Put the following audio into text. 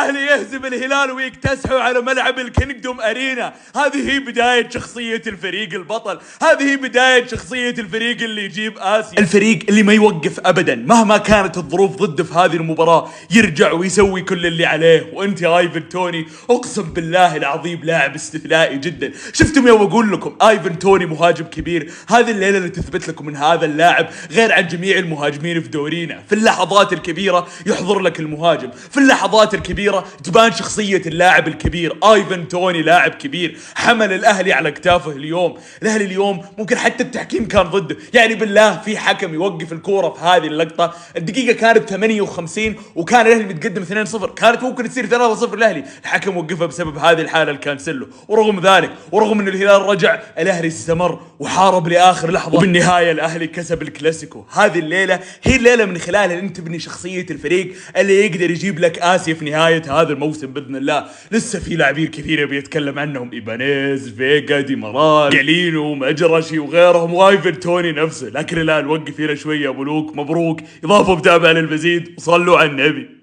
الاهلي يهزم الهلال ويكتسحوا على ملعب الكينغدوم ارينا. هذه هي بداية شخصية الفريق البطل، هذه هي بداية شخصية الفريق اللي يجيب آسيا، الفريق اللي ما يوقف ابدا مهما كانت الظروف ضده في هذه المباراة، يرجع ويسوي كل اللي عليه. وانت يا ايفن توني اقسم بالله العظيم لاعب استثنائي جدا. شفتم يوم اقول لكم ايفن توني مهاجم كبير؟ هذه الليلة اللي تثبت لكم ان هذا اللاعب غير عن جميع المهاجمين في دورينا. في اللحظات الكبيرة يحضر لك المهاجم، في اللحظات الكبيرة تبان شخصية اللاعب الكبير. ايفن توني لاعب كبير حمل الاهلي على اكتافه اليوم. الاهلي اليوم ممكن حتى التحكيم كان ضده، يعني بالله في حكم يوقف الكورة في هذه اللقطة. الدقيقة كانت 58 وكان الاهلي متقدم 2-0، كانت ممكن تصير 3-0 الاهلي، الحكم وقفها بسبب هذه الحالة الكانسيلو. ورغم ذلك ورغم ان الهلال رجع، الاهلي استمر وحارب لاخر لحظة، وبالنهاية الاهلي كسب الكلاسيكو. هذه الليلة هي الليلة من خلالها انت تبني شخصية الفريق اللي يقدر يجيب لك آسيا في نهاية هذا الموسم بإذن الله. لسه في لاعبين كثير بيتكلم عنهم، إيبانيز، فيجا، دي مارال، جالينو، مجرشي وغيرهم، وايفن توني نفسه. لكن الآن وقف هنا شوية يا ملوك، مبروك، إضافة متابعة للمزيد وصلوا على النبي.